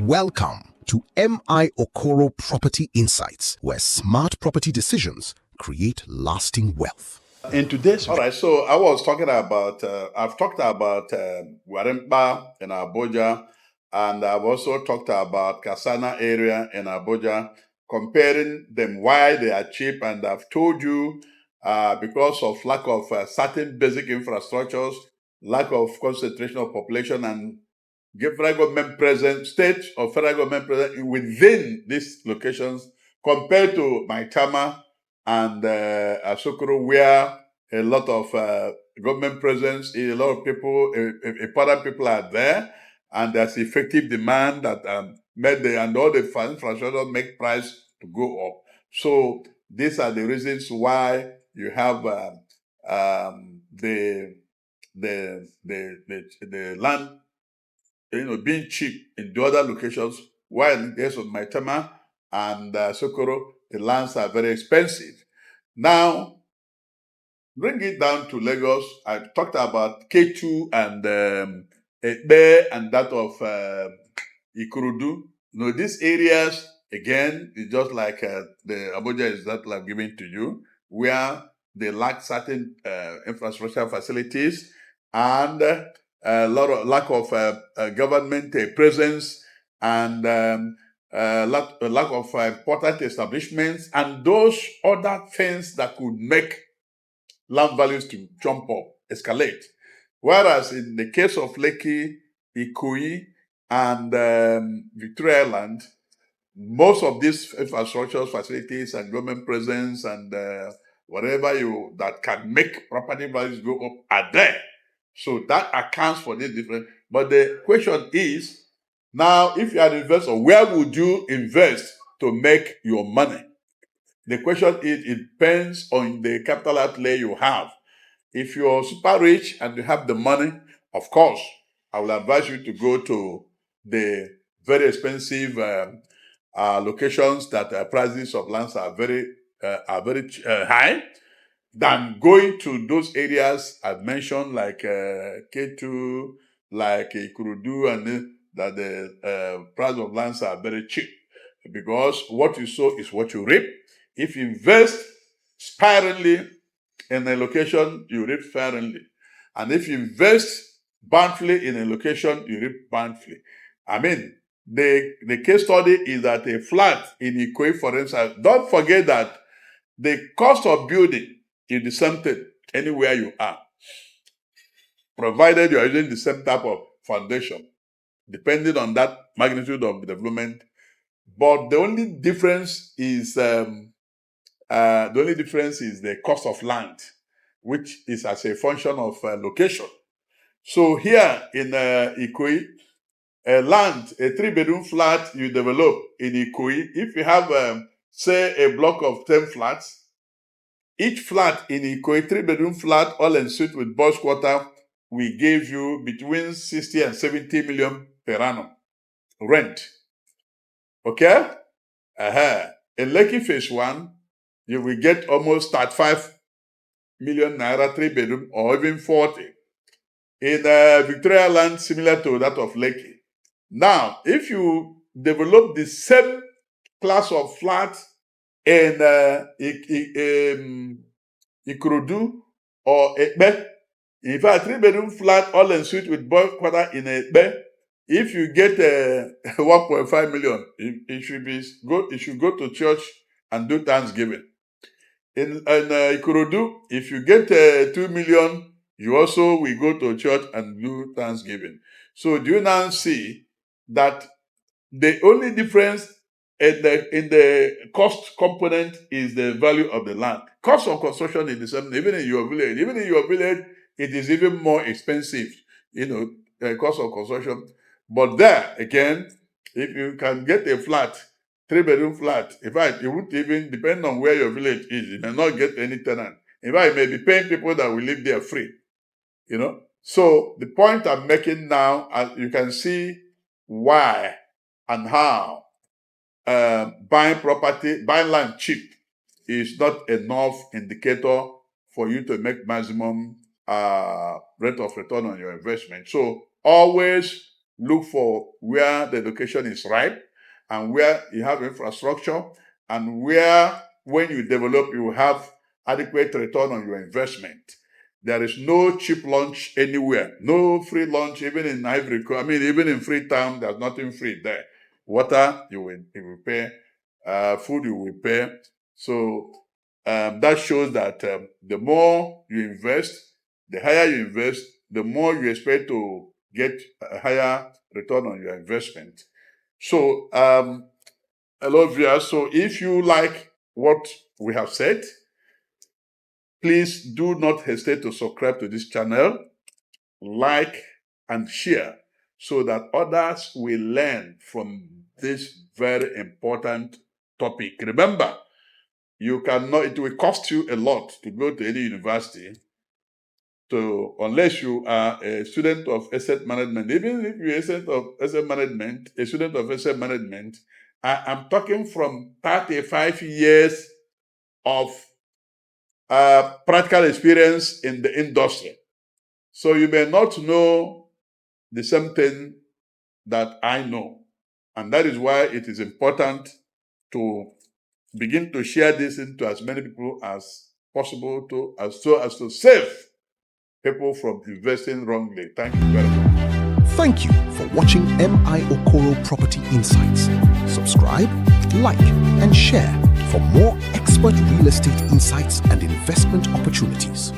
Welcome to M.I. Okoro Property Insights, where smart property decisions create lasting wealth. In today's, all right, so I was talking about, I've talked about Warempa in Abuja, and I've also talked about Kasana area in Abuja, comparing them why they are cheap, and I've told you because of lack of certain basic infrastructures, lack of concentration of population, and federal government present, state or federal government present within these locations compared to Maitama and Asokoro, where a lot of government presence, a lot of people, important people are there, and there's effective demand that made and all the infrastructure make price to go up. So these are the reasons why you have the land, being cheap in the other locations, while in the case of Maitama and Sokoro, the lands are very expensive. Now, bring it down to Lagos. I talked about K2 and Ekpe and that of Ikurudu. These areas, again, is just like the Abuja is that I've given to you, where they lack certain infrastructure facilities and a lot of lack of government presence and lack of important establishments and those other things that could make land values to jump up, escalate. Whereas in the case of Lekki, Ikoyi, and Victoria Island, most of these infrastructure facilities and government presence and whatever that can make property values go up are there. So that accounts for this difference. But the question is, now, if you are an investor, where would you invest to make your money? The question is, it depends on the capital outlay you have. If you're super rich and you have the money, of course, I will advise you to go to the very expensive locations that prices of lands are very high, than going to those areas I've mentioned, like K2, like Ikurudu, and that the price of lands are very cheap. Because what you sow is what you reap. If you invest sparingly in a location, you reap sparingly. And if you invest bountifully in a location, you reap bountifully. I mean, the case study is that a flat in Ikoyi, for instance, don't forget that the cost of building is the same thing anywhere you are, provided you are using the same type of foundation, depending on that magnitude of development. But the only difference is the cost of land, which is as a function of location. So here in Ikoyi, a 3-bedroom flat you develop in Ikoyi, if you have, say, a block of 10 flats, each flat in Ikoyi, 3-bedroom flat, all en suite with boys quarter, we gave you between 60 and 70 million per annum rent. Okay? In Lekki Phase 1, you will get almost 35 million naira, 3-bedroom, or even 40. In Victoria Land, similar to that of Lekki. Now, if you develop the same class of flat in Ikurudu or Ekpe, in fact, 3-bedroom flat, all en suite with boy quarter in Ekpe, if you get 1.5 million, it should go to church and do Thanksgiving. In Ikurudu, if you get 2 million, you also will go to church and do Thanksgiving. So do you now see that the only difference in the cost component is the value of the land? Cost of construction is the same, even in your village. Even in your village, it is even more expensive, cost of construction. But there, again, if you can get a flat, 3-bedroom flat, in fact, it won't even depend on where your village is. You may not get any tenant. In fact, you may be paying people that will live there free. So the point I'm making now, as you can see why and how buying land cheap is not enough indicator for you to make maximum rate of return on your investment. So always look for where the location is right and where you have infrastructure and where, when you develop, you have adequate return on your investment. There is no cheap lunch anywhere, no free lunch, even in Ivory Coast. I mean, even in Freetown, there's nothing free there. Water, you will pay. Food, you will pay. So that shows that the more you invest, the higher you invest, the more you expect to get a higher return on your investment. So, hello viewers. So if you like what we have said, please do not hesitate to subscribe to this channel, like and share so that others will learn from this very important topic. Remember, it will cost you a lot to go to any university. So unless you are a student of asset management, even if you're a student of asset management, I'm talking from 35 years of practical experience in the industry. So you may not know the same thing that I know. And that is why it is important to begin to share this into as many people as possible so as to save people from investing wrongly. Thank you very much. Thank you for watching M.I. Okoro Property Insights. Subscribe, like, and share for more expert real estate insights and investment opportunities.